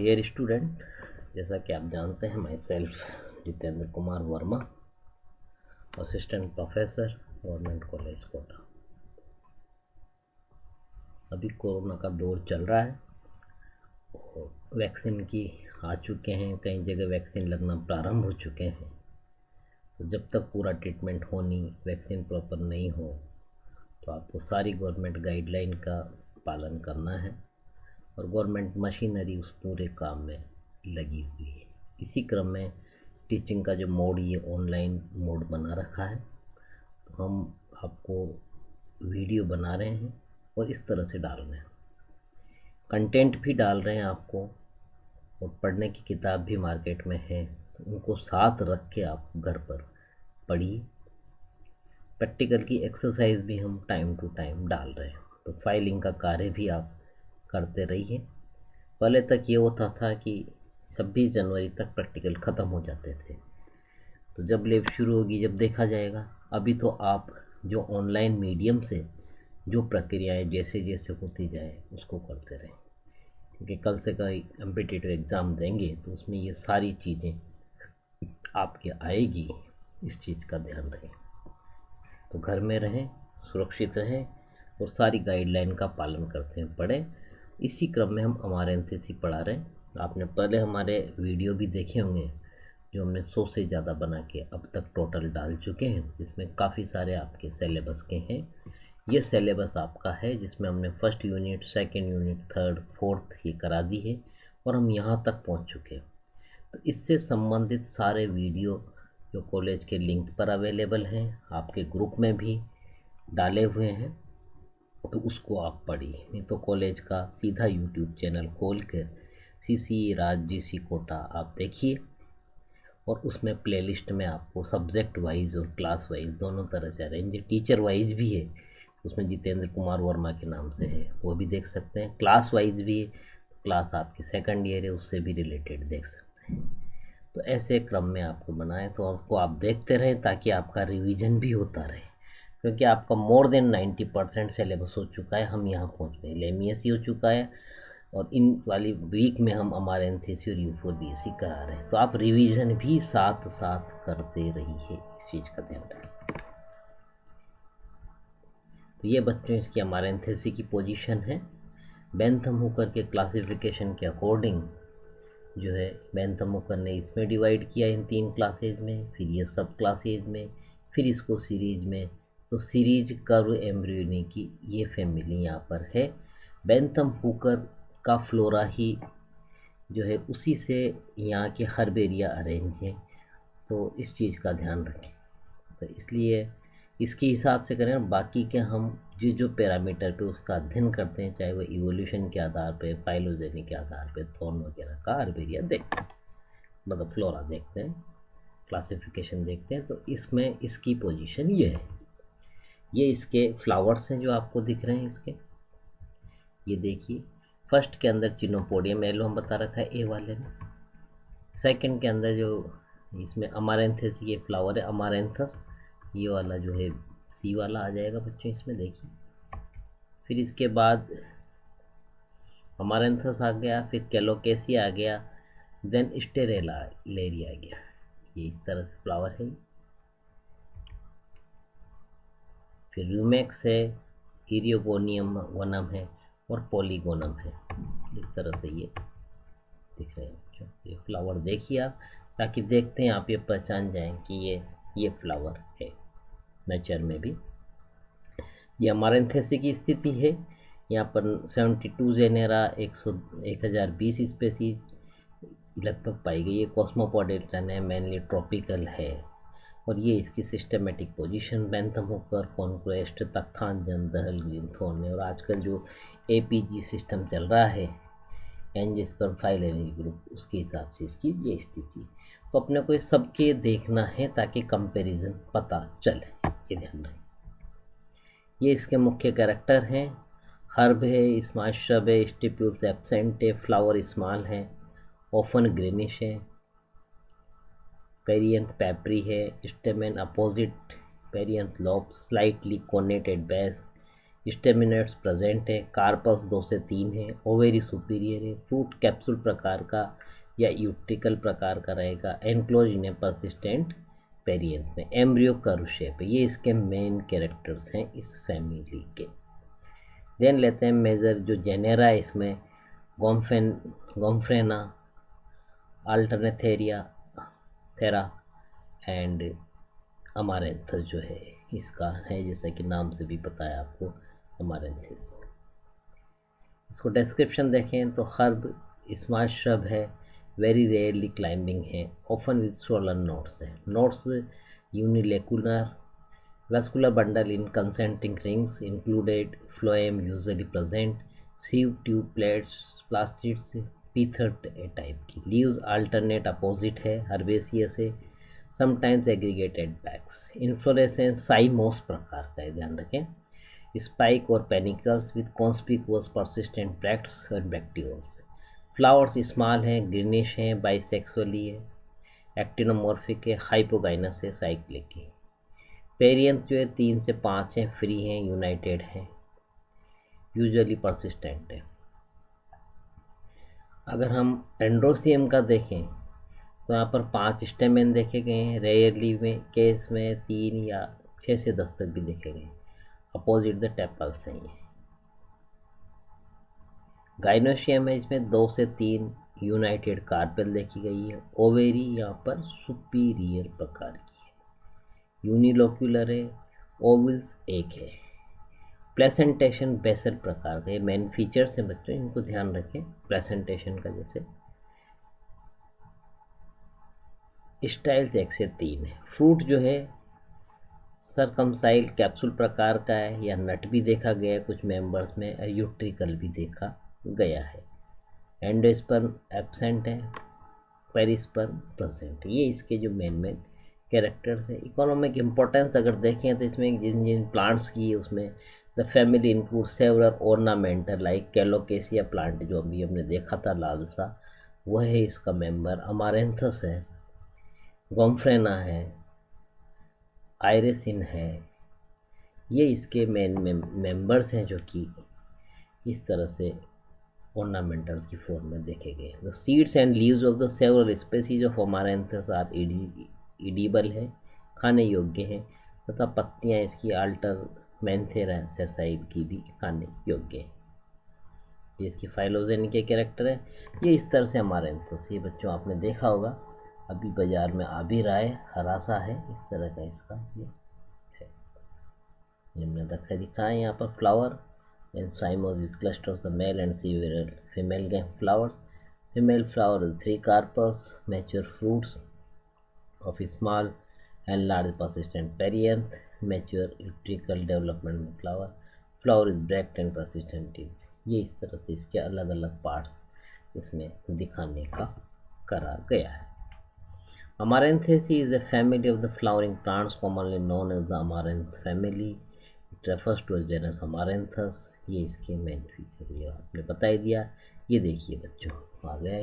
Dear student, जैसा कि आप जानते हैं, myself Jitendra Kumar Verma, assistant professor, government college Kota. अभी कोरोना का दौर चल रहा है और वैक्सीन की आ चुके हैं, कई जगह वैक्सीन लगना प्रारंभ हो चुके हैं। तो जब तक पूरा ट्रीटमेंट हो नहीं, वैक्सीन प्रॉपर नहीं हो, तो आपको सारी गवर्नमेंट गाइडलाइन का पालन करना है और गवर्नमेंट मशीनरी उस पूरे काम में लगी हुई है। इसी क्रम में टीचिंग का जो मोड, ये ऑनलाइन मोड बना रखा है, तो हम आपको वीडियो बना रहे हैं और इस तरह से डाल रहे हैं, कंटेंट भी डाल रहे हैं आपको, और पढ़ने की किताब भी मार्केट में है, तो उनको साथ रख के आप घर पर पढ़िए। प्रैक्टिकल की एक्सरसाइज भी हम टाइम टू टाइम डाल रहे हैं, तो फाइलिंग का कार्य भी आप करते रहिए। पहले तक ये होता था कि 26 जनवरी तक प्रैक्टिकल ख़त्म हो जाते थे, तो जब लैब शुरू होगी जब देखा जाएगा। अभी तो आप जो ऑनलाइन मीडियम से जो प्रक्रियाएं जैसे जैसे होती जाए उसको करते रहें, क्योंकि कल से कल कम्पिटिटिव एग्ज़ाम देंगे तो उसमें ये सारी चीज़ें आपके आएगी, इस चीज़ का ध्यान रखें। तो घर में रहें, सुरक्षित रहें और सारी गाइडलाइन का पालन करते हैं, पढ़ें। इसी क्रम में हम अमारैंथेसी पढ़ा रहे हैं। आपने पहले हमारे वीडियो भी देखे होंगे, जो हमने 100 से ज़्यादा बना के अब तक टोटल डाल चुके हैं, जिसमें काफ़ी सारे आपके सिलेबस के हैं। ये सिलेबस आपका है जिसमें हमने first unit, second unit, third, fourth ये करा दी है और हम यहाँ तक पहुँच चुके हैं। तो इससे संबंधित सारे वीडियो जो कॉलेज के लिंक पर अवेलेबल हैं, आपके ग्रुप में भी डाले हुए हैं, तो उसको आप पढ़िए। नहीं तो कॉलेज का सीधा यूट्यूब चैनल खोल कर CC राज GC कोटा आप देखिए, और उसमें प्लेलिस्ट में आपको सब्जेक्ट वाइज और क्लास वाइज दोनों तरह से अरेंज है। टीचर वाइज भी है, उसमें जितेंद्र कुमार वर्मा के नाम से है, वो भी देख सकते हैं। क्लास वाइज भी है, क्लास आपकी सेकंड ईयर है उससे भी रिलेटेड देख सकते हैं। तो ऐसे क्रम में आपको बनाए, तो आपको आप देखते रहें ताकि आपका रिवीजन भी होता रहे, क्योंकि आपका मोर देन 90% सिलेबस हो चुका है। हम यहाँ पहुँच गए, LMESE हो चुका है और इन वाली वीक में हम अमारैंथेसी और U4 BSc करा रहे हैं। तो आप रिवीजन भी साथ साथ करते रहिए, इस चीज़ का ध्यान रखें। तो ये बच्चों इसकी अमारैंथेसी की पोजीशन है। बेंथम हुकर के क्लासिफिकेशन के अकॉर्डिंग जो है, बेंथम हुकर ने इसमें डिवाइड किया इन 3 क्लासेज में, फिर ये सब क्लासेज में, फिर इसको सीरीज में। तो सीरीज कर्व एम्ब्रियोनी की ये फैमिली यहाँ पर है। बेंथम हुकर का फ्लोरा ही जो है उसी से यहाँ के हर्बेरिया अरेंज है, तो इस चीज़ का ध्यान रखें। तो इसलिए इसके हिसाब से करें, बाकी के हम जो पैरामीटर पे उसका अध्ययन करते हैं, चाहे वो इवोल्यूशन के आधार पे, फाइलोजेनी के आधार पे, थॉर्न वगैरह का हर्बेरिया देखते हैं, मतलब फ्लोरा देखते हैं, क्लासिफिकेशन देखते हैं। तो इसमें इसकी पोजीशन ये है। ये इसके फ्लावर्स हैं जो आपको दिख रहे हैं इसके, ये देखिए। फर्स्ट के अंदर चिनोपोडियम येलो हम बता रखा है ए वाले में। सेकंड के अंदर जो इसमें अमारैंथस ये फ्लावर है, अमारैंथस ये वाला जो है सी वाला आ जाएगा बच्चों इसमें, देखिए। फिर इसके बाद अमारैंथस आ गया, फिर कैलोकेसी आ गया, देन स्टेरेला लेरी आ गया। ये इस तरह से फ्लावर है। फिर रूमेक्स है, इरियोगोनियम वनम है और पॉलीगोनम है। इस तरह से ये दिख रहे हैं। ये फ्लावर देखिए आप, ताकि देखते हैं आप ये पहचान जाएं कि ये फ्लावर है। नेचर में भी ये अमारैंथेसी की स्थिति है। यहाँ पर 72 जेनेरा, 1020 स्पेसीज लगभग पाई गई है। कॉस्मोपॉलिटन है, मेनली ट्रॉपिकल है, और ये इसकी systematic position Bentham Hooker, Cronquist, Takhtajan, दहल, ग्रीनथॉर्न में। और आजकल जो APG सिस्टम चल रहा है, एंजियोस्पर्म फाइलेरी ग्रुप, उसके हिसाब से इसकी ये स्थिति। तो अपने को सबके देखना है ताकि कंपैरिजन पता चले, ये ध्यान रखें। ये इसके मुख्य कैरेक्टर हैं। हर्ब है, स्मॉल श्रब है, स्टिप्यूल्स एब्सेंट है, फ्लावर स्मॉल है, ऑफन ग्रीनिश है, पेरियंथ पेपरी है, stamen opposite perianth lobe, slightly connate base, staminodes present है, कार्पल्स 2 से 3 है, ओवेरी सुपीरियर है, फ्रूट कैप्सूल प्रकार का या यूट्रिकल प्रकार का रहेगा, enclose in a persistent perianth में, एम्ब्रियो कर्व शेप है। ये इसके मेन कैरेक्टर्स हैं इस फैमिली के। देन लेते हैं मेजर जो जेनेरा है इसमें, गोम्फ्रेना, अल्टरनेथेरिया, थेरा एंड अमारेंथस जो है इसका है, जैसा कि नाम से भी पता है आपको, अमारेंथिस। इसको डिस्क्रिप्शन देखें तो हर्ब स्मॉल श्रब है, वेरी रेयरली क्लाइंबिंग है, ऑफन विद स्वॉलन नोट्स है, notes यूनिलेकुलर, vascular bundle in concentric rings included, phloem usually present, sieve tube plates, plastids, pithar type की, leaves alternate opposite है, herbaceous है, sometimes aggregated bags, inflorescence cymos प्रकार का है, ध्यान रखें, spike और panicles with conspicuous persistent bracts और bracteoles, flowers small है, greenish है, bisexually है, एक्टिनोमॉर्फिक है, हाइपोगाइनस है, साइक्लिक है। पेरियंथ जो है 3 से 5 हैं, फ्री हैं, यूनाइटेड हैं, यूजुअली परसिस्टेंट है। अगर हम एंड्रोसियम का देखें तो यहाँ पर 5 स्टेमेन देखे गए हैं, रेयरली में केस में 3 या 6 से 10 तक भी देखे गए, अपोजिट द टेपल्स हैं ये। गाइनोशियम है, इसमें 2 से 3 यूनाइटेड कार्पेल देखी गई है, ओवेरी यहाँ पर सुपीरियर प्रकार की, यूनिलोक्यूलर है, ओवल्स एक है, प्लेसेंटेशन बेसल प्रकार का, ये मेन फीचर्स हैं बच्चों, इनको ध्यान रखें प्लेसेंटेशन का। जैसे स्टाइल्स 1 से 3 है, फ्रूट जो है सरकमसाइल कैप्सूल प्रकार का है या नट भी देखा गया है कुछ मेंबर्स में, और यूट्रिकल भी देखा गया है, एंडोस्पर्म एब्सेंट है, पेरिस्पर्म प्रेजेंट, ये इसके जो मेन कैरेक्टर्स है। इकोनॉमिक इम्पोर्टेंस अगर देखें तो इसमें जिन जिन प्लांट्स की है उसमें the family include several ornamental like Colocasia plant जो अभी हमने देखा था लाल सा, वह है इसका मेंबर, अमारेंथस है, गोम्फ्रेना है, आयरेसिन है, ये इसके मेन मेंबर्स हैं जो कि इस तरह से ऑर्नामेंटल्स की फॉर्म में देखे गए। The seeds and leaves of the several species of Amaranthus are edible है, खाने योग्य है, तथा पत्तियां इसकी आल्टर मैंथेरा सेसाइल की भी खाने योग्य है। ये इसकी फाइलोजेन के कैरेक्टर है। ये इस तरह से अमारेंथस, ये बच्चों आपने देखा होगा, अभी बाजार में आ भी रहा है, हरा सा है, इस तरह का इसका ये है। ये हमने दिखा है यहाँ पर flower and साइमोस with cluster of the male and several female flowers. Female flower with 3 carpels, mature fruits of small and large persistent perianth, mature utricle development flower, flower is bract and persistent leaves। ये इस तरह से इसके अलग अलग parts इसमें दिखाने का करा गया है। Amaranthacea is a family of the flowering plants commonly known as the Amaranth family. It refers to a genus Amaranthus। ये इसके मेन फीचर, ये आपने बता ही दिया। ये देखिए बच्चों आ गया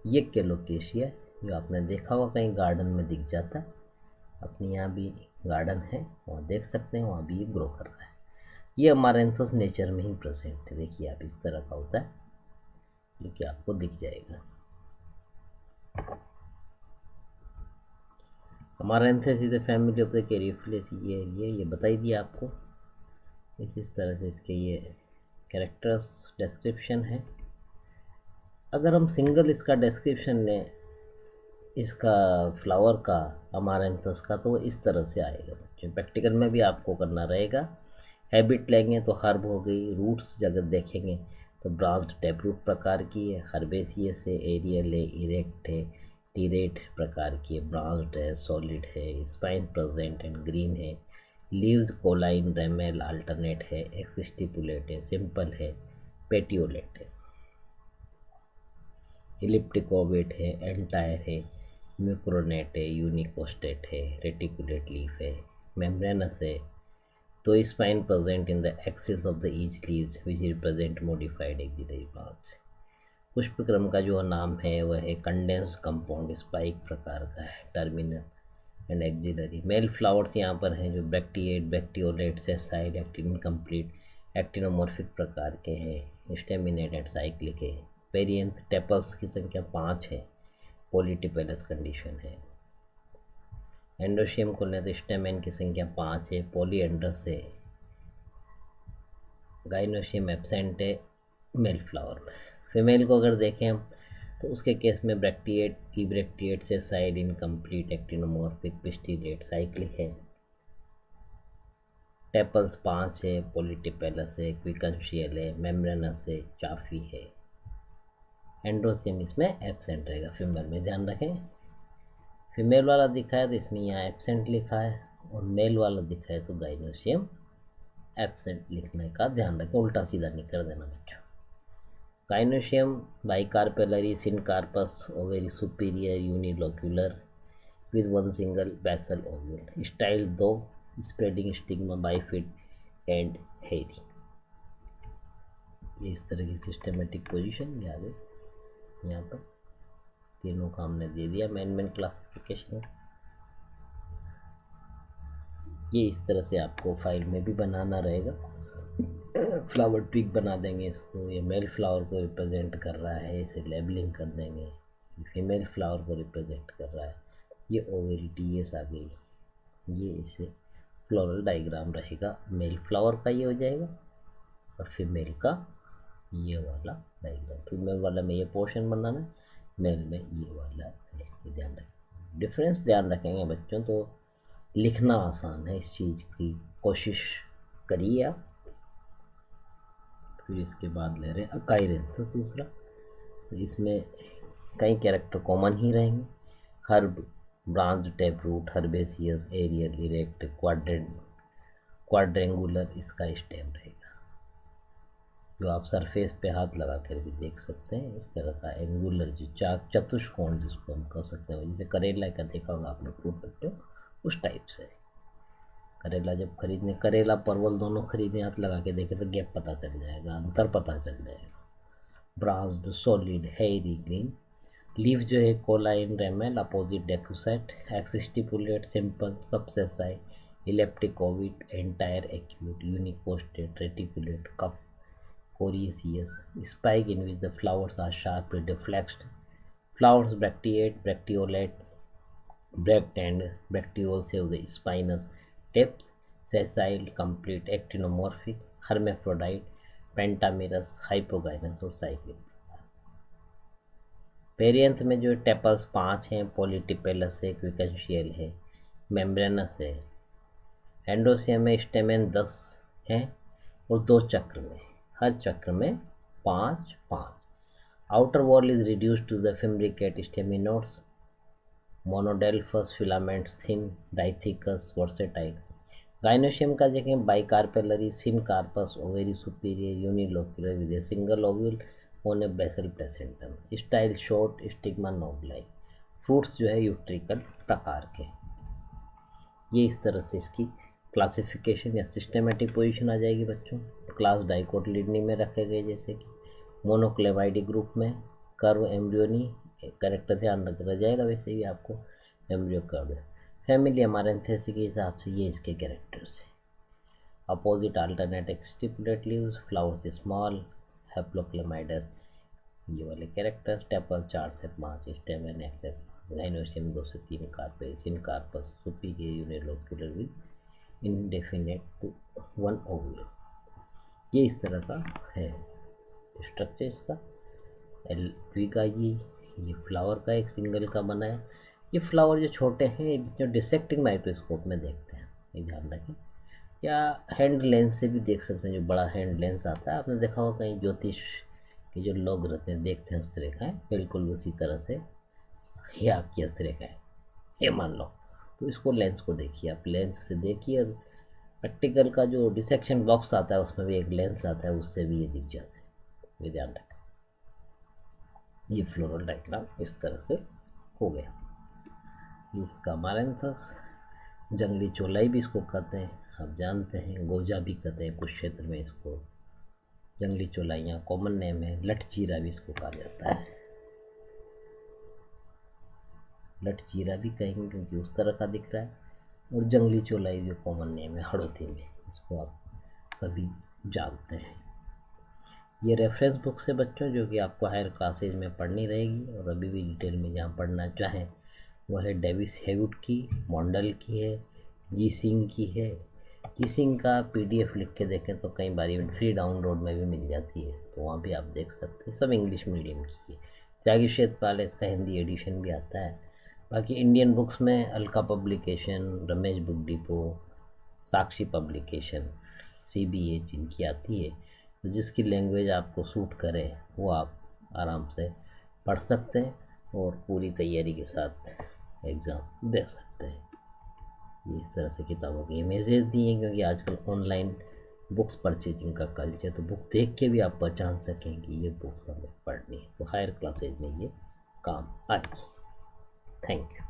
ये कैलोकेशिया जो आपने देखा होगा कहीं गार्डन में दिख जाता है, अपने यहाँ भी गार्डन है, वहाँ देख सकते हैं, वहाँ भी ये ग्रो कर रहा है। ये अमारेंथस नेचर में ही प्रेजेंट है, देखिए आप इस तरह का होता है जो कि आपको दिख जाएगा। Amaranthus is the family of the Caryophyllaceae, ये बता ही दिया आपको। इस तरह से इसके ये कैरेक्टर्स डिस्क्रिप्शन है। अगर हम सिंगल इसका डिस्क्रिप्शन लें इसका फ्लावर का अमारेंथस का, तो वो इस तरह से आएगा बच्चों, प्रैक्टिकल में भी आपको करना रहेगा। हैबिट लेंगे तो हर्ब हो गई, रूट्स अगर देखेंगे तो ब्रांच टैपरूट प्रकार की है, हर्बेसियस है, एरियल है, इरेक्ट है, टीरेट प्रकार की है, ब्रांच्ड है, सॉलिड है, स्पाइन प्रेजेंट एंड ग्रीन है, लीव्स कोलाइन रेमेल अल्टरनेट है, एक्सस्टिपुलेट है, सिंपल है, पेटियोलेट है, इलिप्टिक ओवेट है, एंटायर है, म्यूक्रोनेट है, यूनिकोस्टेट है, रेटिकुलेट लीफ है, मेम्ब्रेनस है, तो spine present in the axis of the each leaves which represent modified axillary branch. पुष्पक्रम का जो नाम है वह है कंडेंस कंपाउंड स्पाइक प्रकार का है, terminal and axillary. Male flowers यहाँ पर हैं जो bracteate, bracteolate, sessile, actin incomplete, actinomorphic प्रकार के हैं, स्टेमिनेट एंड साइक्लिक है। पेरियंथ टेपल्स की संख्या 5 है, पॉलीटिपेलस कंडीशन है। एंडोशियम को लें तो स्टेमेन की संख्या 5 है, पॉलीएंड्रस है। गाइनोशियम एब्सेंट है मेल फ्लावर में। फीमेल को अगर देखें हम तो उसके केस में ब्रैक्टिएट की ब्रैक्टिएट से side incomplete actinomorphic pistillate cyclic है। टेपल्स 5 है, पॉलीटिपेलस है, क्विकंशियल है, मेम्ब्रेनस है, चाफी है। एंड्रोसियम इसमें एब्सेंट रहेगा फीमेल में, ध्यान रखें। फीमेल वाला दिखा है तो इसमें यहाँ एब्सेंट लिखा है, और मेल वाला दिखा है तो गाइनोशियम एब्सेंट लिखने का ध्यान रखें, उल्टा सीधा नहीं कर देना बच्चों। Gynoecium bicarpellary, syncarpous, ovary superior, unilocular with one single basal ovule, style 2, spreading stigma, bifid and hairy. ये इस तरह की सिस्टमेटिक पोजीशन याद है। यहाँ पर तीनों का हमने दे दिया मेन क्लासिफिकेशन। ये इस तरह से आपको फाइल में भी बनाना रहेगा। फ्लावर ट्विग बना देंगे इसको, ये मेल फ्लावर को रिप्रेजेंट कर रहा है, इसे लेबलिंग कर देंगे। फीमेल फ्लावर को रिप्रेजेंट कर रहा है, ये ओवेरी टीएस आ गई, ये इसे फ्लोरल डायग्राम रहेगा। मेल फ्लावर का ये हो जाएगा और फीमेल का ये वाला डायग्राम। फीमेल वाला में ये पोर्शन बनाना है, मेल में ये वाला है। ध्यान रखें, डिफरेंस ध्यान रखेंगे बच्चों तो लिखना आसान है, इस चीज़ की कोशिश करिए आप। फिर इसके बाद ले रहे हैं अकाइरेंथस दूसरा, तो इसमें कई कैरेक्टर कॉमन ही रहेंगे। Herb, branch, tap root, herbaceous, aerial, erect, quadrangular इसका स्टेम रहेगा, जो आप सरफेस पे हाथ लगा कर भी देख सकते हैं। इस तरह का एंगुलर जो चतुष्कोण जिसको हम कह सकते हैं, जैसे करेला का देखा होगा आपने फ्रूट बच्चों, उस टाइप से। करेला जब खरीदने, करेला परवल दोनों खरीदने हाथ लगा के देखे तो गैप पता चल जाएगा, अंतर पता चल जाएगा। Browsed, solid, hairy green. Leaf जो है cauline, ramal, opposite decussate, exstipulate, simple, subsessile, elliptic ovate, entire, acute, unicostate, reticulate, cup, coriaceous, spike in which the flowers are sharply deflexed. Flowers bracteate, bracteolate, bract and bracteoles have the spinous tips, sessile, complete, actinomorphic, hermaphrodite, pentamerous, hypogynous और cyclic। Perianth में जो tepals 5 हैं, पॉलीटिपेलस है, क्विकंशियल है, membranes है। एंडोसियम में stamen 10 हैं और 2 चक्र में, हर चक्र में 5-5। Outer whorl is reduced to the fimbricate staminodes, monadelphous, filaments thin, dithecous, versatile. Gynoecium का देखें bicarpellary, syncarpous, ovary superior, unilocular with a single ovule on a basal placenta, style short, stigma नोबलाई। Fruits जो है utricle प्रकार के। ये इस तरह से इसकी क्लासिफिकेशन या सिस्टमेटिक पोजीशन आ जाएगी बच्चों। क्लास डाइकोटिलिडनी में रखे गए, जैसे कि मोनोक्लेवाइडी ग्रुप में कर्व एम्ब्रियोनी करेक्टर ध्यान रख जाएगा, वैसे भी आपको एम्ब्रियो कर्व। फैमिली अमारैंथेसी के हिसाब से ये इसके कैरेक्टर्स हैं। Opposite alternate exstipulate leaves, flowers small, haplochlamydeous ये वाले कैरेक्टर। टेपल 4 से 5, स्टेमेन एक्सेप्ट, गाइनोशियम 2 से 3, carpels, syncarpous, superior, unilocular with indefinite to 1 ovule. ये इस तरह का है स्ट्रक्चर इसका। एल का ये फ्लावर का एक सिंगल का बना है। ये फ्लावर जो छोटे हैं जो डिसेक्टिंग माइक्रोस्कोप में देखते हैं, ये ध्यान रखें, या हैंड लेंस से भी देख सकते हैं। जो बड़ा हैंड लेंस आता है, आपने देखा होगा कहीं ज्योतिष के जो लोग रहते हैं देखते हैं हस्तरेखाएँ, बिल्कुल उसी तरह से ये आपकी हस्तरेखा है, ये मान लो। तो इसको लेंस को देखिए, आप लेंस से देखिए, और प्रैक्टिकल का जो डिसेक्शन बॉक्स आता है उसमें भी एक लेंस आता है, उससे भी ये दिख जाता है, ये ध्यान रखें। ये फ्लोरल डायग्राम इस तरह से हो गया। इसका अमारैंथस, जंगली चौलाई भी इसको कहते हैं, आप जानते हैं। गोजा भी कहते हैं कुछ क्षेत्र में इसको। जंगली चौलाइयाँ कॉमन नेम है। लठचीरा भी इसको कहा जाता है, लठचीरा भी कहेंगे क्योंकि उस तरह का दिख रहा है। और जंगली चौलाई जो कॉमन नेम है हड़ौती में, इसको आप सभी जानते हैं। ये रेफरेंस बुक से बच्चों जो कि आपको हायर क्लासेज में पढ़नी रहेगी, और अभी भी डिटेल में जहाँ पढ़ना चाहें वह है डेविस हेवुड की, मॉन्डल की है, जी सिंह की है। जी सिंह का PDF लिख के देखें तो कई बार फ्री डाउनलोड में भी मिल जाती है, तो वहाँ भी आप देख सकते हैं। सब इंग्लिश मीडियम की है। त्यागी शेतपाल इसका हिंदी एडिशन भी आता है। बाकी इंडियन बुक्स में Alka publication, Ramesh book depot, Sakshi publication, CBA जिनकी आती है, तो जिसकी लैंग्वेज आपको सूट करे वो आप आराम से पढ़ सकते हैं और पूरी तैयारी के साथ एग्ज़ाम दे सकते हैं। ये इस तरह से किताबों की इमेजेस दी हैं, क्योंकि आजकल ऑनलाइन बुक्स परचेजिंग का कल्चर, तो बुक देख के भी आप पहचान सकें कि ये बुक्स हमें पढ़नी है, तो हायर क्लासेज में ये काम आएगी। Thank you.